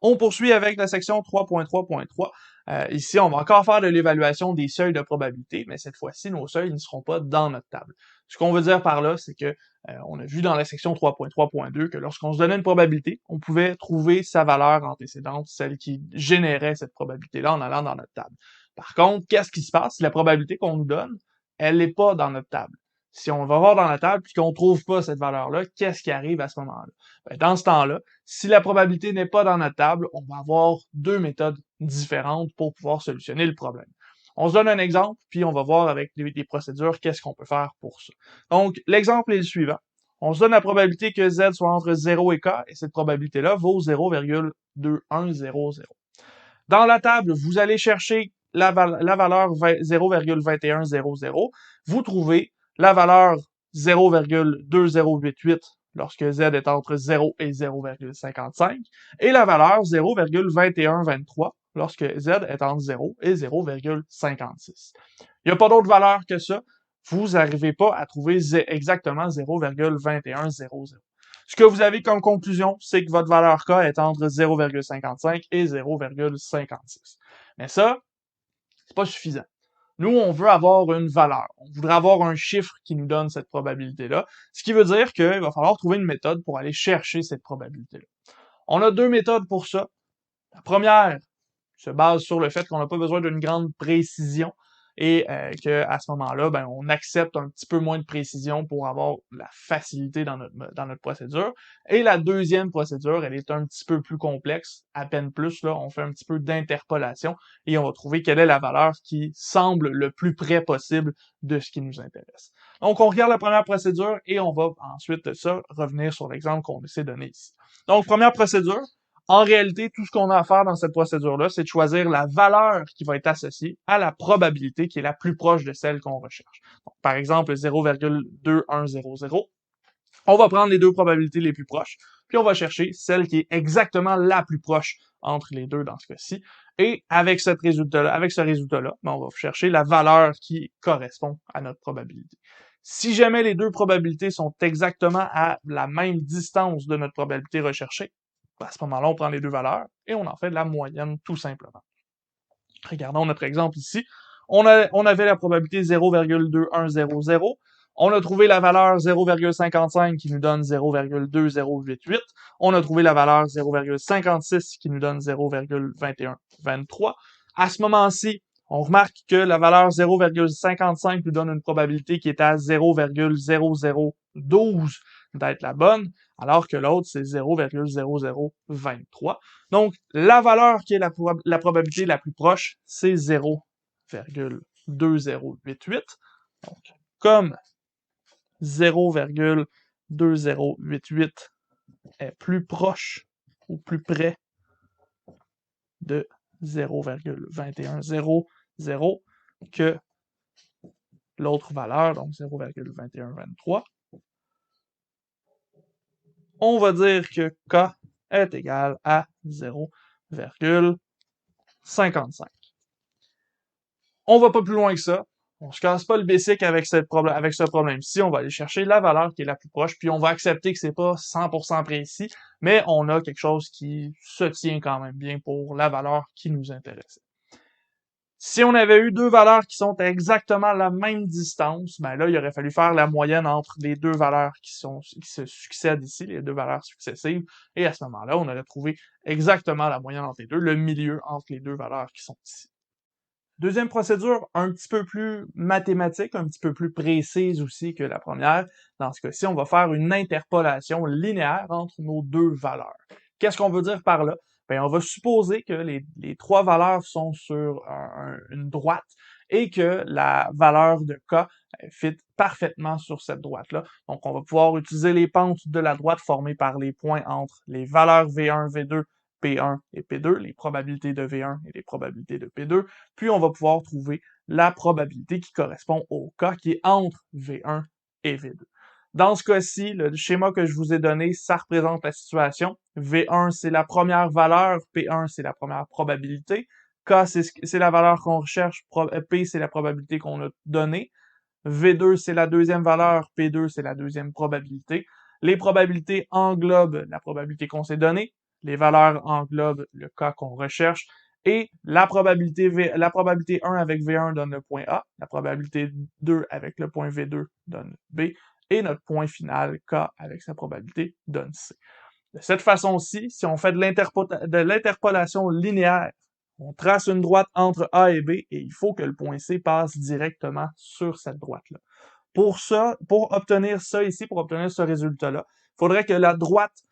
On poursuit avec la section 3.3.3. Ici, on va encore faire de l'évaluation des seuils de probabilité, mais cette fois-ci, nos seuils ne seront pas dans notre table. Ce qu'on veut dire par là, c'est que on a vu dans la section 3.3.2 que lorsqu'on se donnait une probabilité, on pouvait trouver sa valeur antécédente, celle qui générait cette probabilité-là en allant dans notre table. Par contre, qu'est-ce qui se passe si la probabilité qu'on nous donne, elle n'est pas dans notre table? Si on va voir dans la table puis qu'on trouve pas cette valeur-là, qu'est-ce qui arrive à ce moment-là? Ben, dans ce temps-là, si la probabilité n'est pas dans notre table, on va avoir deux méthodes différentes pour pouvoir solutionner le problème. On se donne un exemple, puis on va voir avec des procédures qu'est-ce qu'on peut faire pour ça. Donc, l'exemple est le suivant. On se donne la probabilité que Z soit entre 0 et K, et cette probabilité-là vaut 0,2100. Dans la table, vous allez chercher la valeur 0,2100. Vous trouvez la valeur 0,2088 lorsque Z est entre 0 et 0,55 et la valeur 0,2123 lorsque Z est entre 0 et 0,56. Il n'y a pas d'autre valeur que ça. Vous n'arrivez pas à trouver exactement 0,2100. Ce que vous avez comme conclusion, c'est que votre valeur K est entre 0,55 et 0,56. Mais ça, c'est pas suffisant. Nous, on veut avoir une valeur. On voudrait avoir un chiffre qui nous donne cette probabilité-là. Ce qui veut dire qu'il va falloir trouver une méthode pour aller chercher cette probabilité-là. On a deux méthodes pour ça. La première se base sur le fait qu'on n'a pas besoin d'une grande précision et qu'à ce moment-là, ben, on accepte un petit peu moins de précision pour avoir la facilité dans notre procédure. Et la deuxième procédure, elle est un petit peu plus complexe, à peine plus, là, on fait un petit peu d'interpolation et on va trouver quelle est la valeur qui semble le plus près possible de ce qui nous intéresse. Donc, on regarde la première procédure et on va ensuite de ça revenir sur l'exemple qu'on essaie de donner ici. Donc, première procédure, en réalité, tout ce qu'on a à faire dans cette procédure-là, c'est de choisir la valeur qui va être associée à la probabilité qui est la plus proche de celle qu'on recherche. Donc, par exemple, 0,2100. On va prendre les deux probabilités les plus proches, puis on va chercher celle qui est exactement la plus proche entre les deux dans ce cas-ci. Et avec ce résultat-là, ben, on va chercher la valeur qui correspond à notre probabilité. Si jamais les deux probabilités sont exactement à la même distance de notre probabilité recherchée, à ce moment-là, on prend les deux valeurs et on en fait de la moyenne tout simplement. Regardons notre exemple ici. On avait la probabilité 0,2100. On a trouvé la valeur 0,55 qui nous donne 0,2088. On a trouvé la valeur 0,56 qui nous donne 0,2123. À ce moment-ci, on remarque que la valeur 0,55 nous donne une probabilité qui est à 0,0012 d'être la bonne, alors que l'autre, c'est 0,0023. Donc, la valeur qui est la probabilité la plus proche, c'est 0,2088. Donc, comme 0,2088 est plus proche ou plus près de 0,2100 que l'autre valeur, donc 0,2123, on va dire que K est égal à 0,55. On va pas plus loin que ça. On se casse pas le basic avec ce problème-ci. On va aller chercher la valeur qui est la plus proche, puis on va accepter que c'est pas 100% précis, mais on a quelque chose qui se tient quand même bien pour la valeur qui nous intéressait. Si on avait eu deux valeurs qui sont à exactement la même distance, ben là, il aurait fallu faire la moyenne entre les deux valeurs qui se succèdent ici, les deux valeurs successives, et à ce moment-là, on aurait trouvé exactement la moyenne entre les deux, le milieu entre les deux valeurs qui sont ici. Deuxième procédure, un petit peu plus mathématique, un petit peu plus précise aussi que la première. Dans ce cas-ci, on va faire une interpolation linéaire entre nos deux valeurs. Qu'est-ce qu'on veut dire par là? Bien, on va supposer que les trois valeurs sont sur une droite et que la valeur de K fit parfaitement sur cette droite-là. Donc, on va pouvoir utiliser les pentes de la droite formées par les points entre les valeurs V1, V2, P1 et P2, les probabilités de V1 et les probabilités de P2, puis on va pouvoir trouver la probabilité qui correspond au K qui est entre V1 et V2. Dans ce cas-ci, le schéma que je vous ai donné, ça représente la situation. V1, c'est la première valeur, P1, c'est la première probabilité, K, c'est la valeur qu'on recherche, P, c'est la probabilité qu'on a donnée, V2, c'est la deuxième valeur, P2, c'est la deuxième probabilité. Les probabilités englobent la probabilité qu'on s'est donnée. les valeurs englobent le cas qu'on recherche, et la probabilité 1 avec V1 donne le point A, la probabilité 2 avec le point V2 donne B, et notre point final, K, avec sa probabilité, donne C. De cette façon-ci, si on fait de l'interpolation linéaire, on trace une droite entre A et B, et il faut que le point C passe directement sur cette droite-là. Pour obtenir ça ici, pour obtenir ce résultat-là, il faudrait que la droite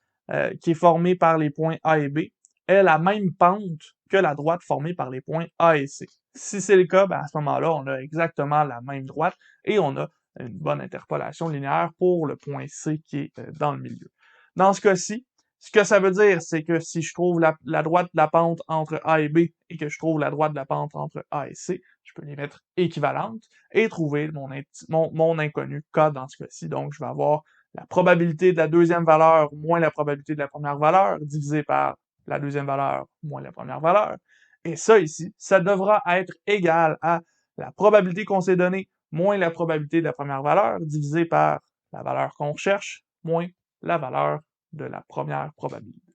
qui est formée par les points A et B ait la même pente que la droite formée par les points A et C. Si c'est le cas, ben à ce moment-là, on a exactement la même droite et on a une bonne interpolation linéaire pour le point C qui est dans le milieu. Dans ce cas-ci, ce que ça veut dire, c'est que si je trouve la droite de la pente entre A et B et que je trouve la droite de la pente entre A et C, je peux les mettre équivalentes et trouver mon inconnu K dans ce cas-ci. Donc, je vais avoir la probabilité de la deuxième valeur moins la probabilité de la première valeur divisé par la deuxième valeur moins la première valeur. Et ça ici, ça devra être égal à la probabilité qu'on s'est donnée moins la probabilité de la première valeur divisé par la valeur qu'on recherche moins la valeur de la première probabilité.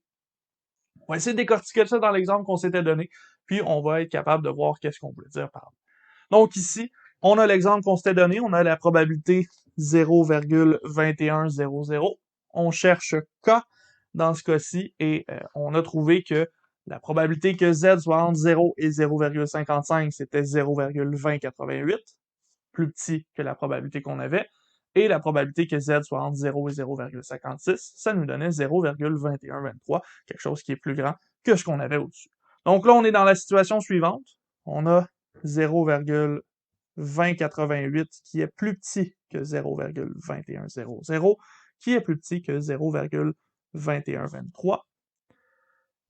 On va essayer de décortiquer ça dans l'exemple qu'on s'était donné, puis on va être capable de voir qu'est-ce qu'on veut dire par là. Donc ici, on a l'exemple qu'on s'était donné, on a la probabilité 0,2100. On cherche K dans ce cas-ci et on a trouvé que la probabilité que Z soit entre 0 et 0,55, c'était 0,2088, plus petit que la probabilité qu'on avait. Et la probabilité que Z soit entre 0 et 0,56, ça nous donnait 0,2123, quelque chose qui est plus grand que ce qu'on avait au-dessus. Donc là, on est dans la situation suivante. On a 0,2088 qui est plus petit que 0,2100, qui est plus petit que 0,2123.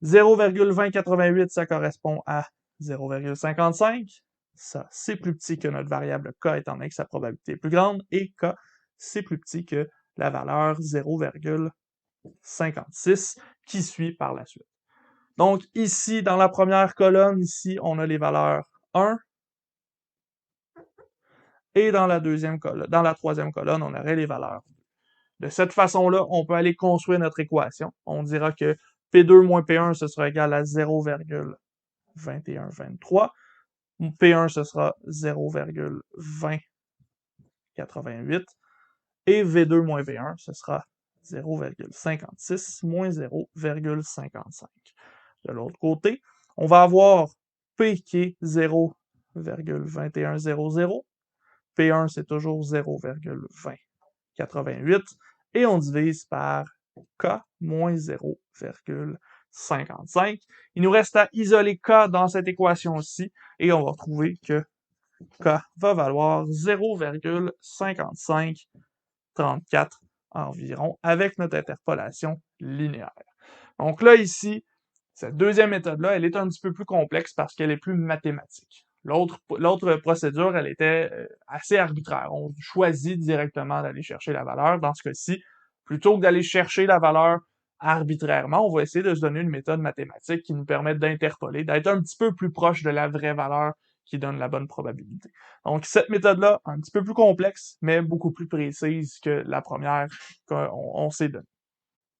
0,2088, ça correspond à 0,55. Ça, c'est plus petit que notre variable K, étant donné que sa probabilité est plus grande, et K, c'est plus petit que la valeur 0,56 qui suit par la suite. Donc, ici, dans la première colonne, ici, on a les valeurs 1, et dans la troisième colonne, on aurait les valeurs 2. De cette façon-là, on peut aller construire notre équation. On dira que P2 moins P1, ce sera égal à 0,2123. P1, ce sera 0,2088. Et V2 moins V1, ce sera 0,56 moins 0,55. De l'autre côté, on va avoir P qui est 0,2100. P1, c'est toujours 0,2088. Et on divise par K moins 0,55. Il nous reste à isoler K dans cette équation-ci, et on va retrouver que K va valoir 0,5534 environ, avec notre interpolation linéaire. Donc là, ici, cette deuxième méthode-là, elle est un petit peu plus complexe parce qu'elle est plus mathématique. L'autre procédure, elle était assez arbitraire. On choisit directement d'aller chercher la valeur. Dans ce cas-ci, plutôt que d'aller chercher la valeur arbitrairement, on va essayer de se donner une méthode mathématique qui nous permet d'interpoler, d'être un petit peu plus proche de la vraie valeur qui donne la bonne probabilité. Donc, cette méthode-là, un petit peu plus complexe, mais beaucoup plus précise que la première qu'on s'est donnée.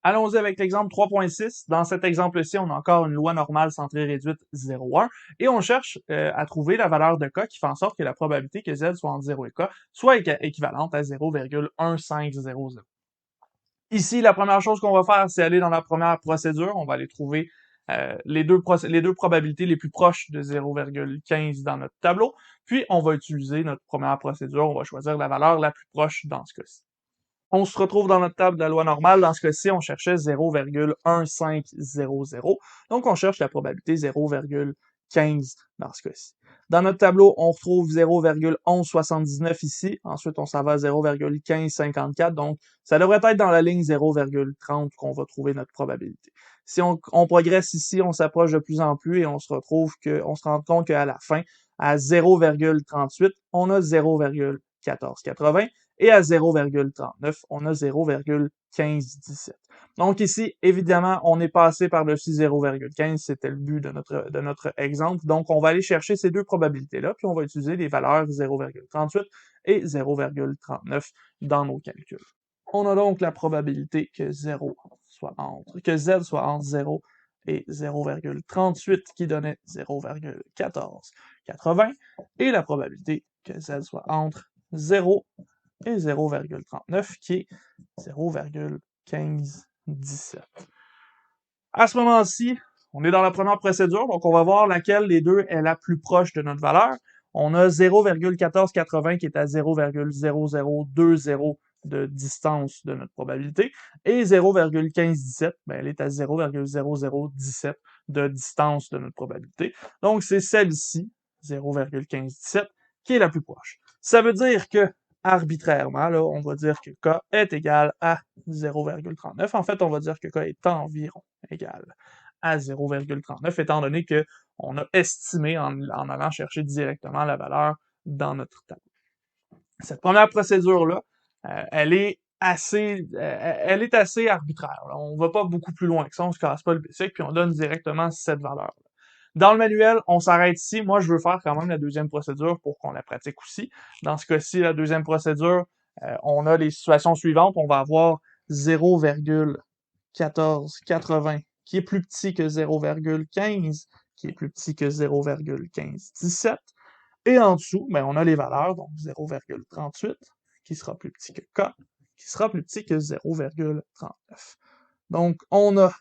Allons-y avec l'exemple 3.6. Dans cet exemple-ci, on a encore une loi normale centrée réduite 0,1 et on cherche à trouver la valeur de K qui fait en sorte que la probabilité que Z soit entre 0 et K soit équivalente à 0,1500. Ici, la première chose qu'on va faire, c'est aller dans la première procédure. On va aller trouver les deux probabilités les plus proches de 0,15 dans notre tableau. Puis, on va utiliser notre première procédure. On va choisir la valeur la plus proche dans ce cas-ci. On se retrouve dans notre table de la loi normale. Dans ce cas-ci, on cherchait 0,1500. Donc, on cherche la probabilité 0,15 dans ce cas-ci. Dans notre tableau, on retrouve 0,1179 ici. Ensuite, on s'en va à 0,1554. Donc, ça devrait être dans la ligne 0,30 qu'on va trouver notre probabilité. Si on progresse ici, on s'approche de plus en plus et on se rend compte qu'à la fin, à 0,38, on a 0,1480. Et à 0,39, on a 0,1517. Donc ici, évidemment, on est passé par-dessus 0,15, c'était le but de notre exemple. Donc, on va aller chercher ces deux probabilités-là, puis on va utiliser les valeurs 0,38 et 0,39 dans nos calculs. On a donc la probabilité que Z soit entre 0 et 0,38 qui donnait 0,1480 et la probabilité que Z soit entre 0 et 0,39 qui est 0,1517. À ce moment-ci, on est dans la première procédure, donc on va voir laquelle des deux est la plus proche de notre valeur. On a 0,1480 qui est à 0,0020 de distance de notre probabilité, et 0,1517, ben, elle est à 0,0017 de distance de notre probabilité. Donc, c'est celle-ci, 0,1517, qui est la plus proche. Ça veut dire que, arbitrairement, là, on va dire que K est égal à 0,39. En fait, on va dire que K est environ égal à 0,39, étant donné que on a estimé en allant chercher directement la valeur dans notre tableau. Cette première procédure-là, elle est assez arbitraire. Là. On va pas beaucoup plus loin que ça, on se casse pas le bicycle, puis on donne directement cette valeur. Dans le manuel, on s'arrête ici. Moi, je veux faire quand même la deuxième procédure pour qu'on la pratique aussi. Dans ce cas-ci, la deuxième procédure, on a les situations suivantes. On va avoir 0,1480 qui est plus petit que 0,15, qui est plus petit que 0,1517. Et en dessous, ben, on a les valeurs, donc 0,38, qui sera plus petit que K, qui sera plus petit que 0,39. Donc, on a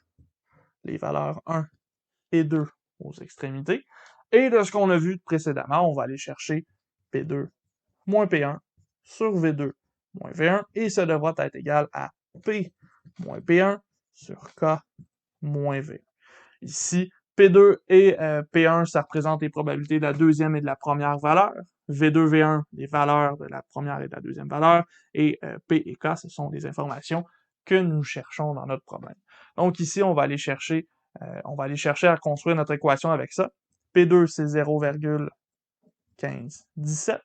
les valeurs 1 et 2 aux extrémités. Et de ce qu'on a vu précédemment, on va aller chercher P2 moins P1 sur V2 moins V1, et ça devra être égal à P moins P1 sur K moins V1. Ici, P2 et P1, ça représente les probabilités de la deuxième et de la première valeur. V2, V1, les valeurs de la première et de la deuxième valeur. Et P et K, ce sont les informations que nous cherchons dans notre problème. Donc ici, on va aller chercher à construire notre équation avec ça. P2, c'est 0,1517.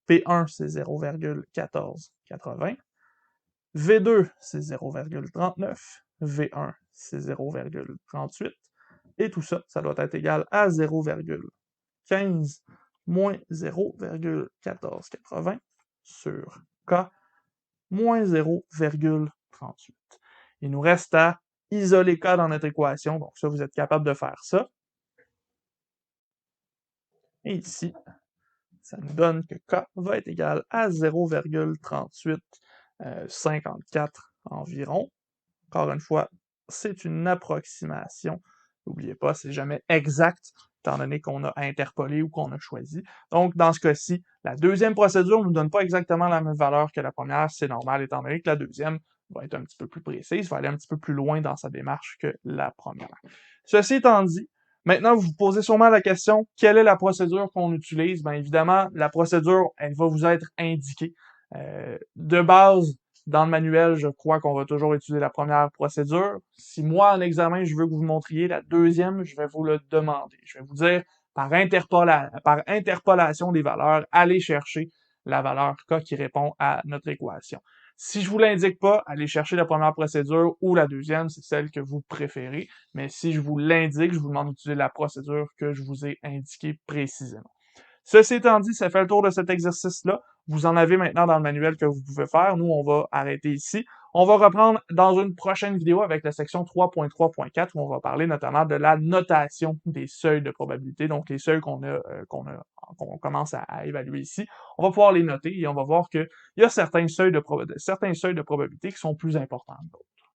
P1, c'est 0,1480. V2, c'est 0,39. V1, c'est 0,38. Et tout ça, ça doit être égal à 0,15 moins 0,1480 sur K moins 0,38. Il nous reste à isoler K dans notre équation, donc ça, vous êtes capable de faire ça. Et ici, ça nous donne que K va être égal à 0,3854 environ. Encore une fois, c'est une approximation. N'oubliez pas, c'est jamais exact, étant donné qu'on a interpolé ou qu'on a choisi. Donc, dans ce cas-ci, la deuxième procédure ne nous donne pas exactement la même valeur que la première. C'est normal, étant donné que la deuxième va être un petit peu plus précise, va aller un petit peu plus loin dans sa démarche que la première. Ceci étant dit, maintenant, vous vous posez sûrement la question, quelle est la procédure qu'on utilise? Bien évidemment, la procédure, elle va vous être indiquée. De base, dans le manuel, je crois qu'on va toujours utiliser la première procédure. Si moi, en examen, je veux que vous montriez la deuxième, je vais vous le demander. Je vais vous dire, par interpolation des valeurs, allez chercher la valeur K qui répond à notre équation. Si je vous l'indique pas, allez chercher la première procédure ou la deuxième, c'est celle que vous préférez. Mais si je vous l'indique, je vous demande d'utiliser la procédure que je vous ai indiquée précisément. Ceci étant dit, ça fait le tour de cet exercice-là. Vous en avez maintenant dans le manuel que vous pouvez faire. Nous, on va arrêter ici. On va reprendre dans une prochaine vidéo avec la section 3.3.4 où on va parler notamment de la notation des seuils de probabilité, donc les seuils qu'on commence à évaluer ici. On va pouvoir les noter et on va voir qu'il y a certains seuils de probabilité qui sont plus importants que d'autres.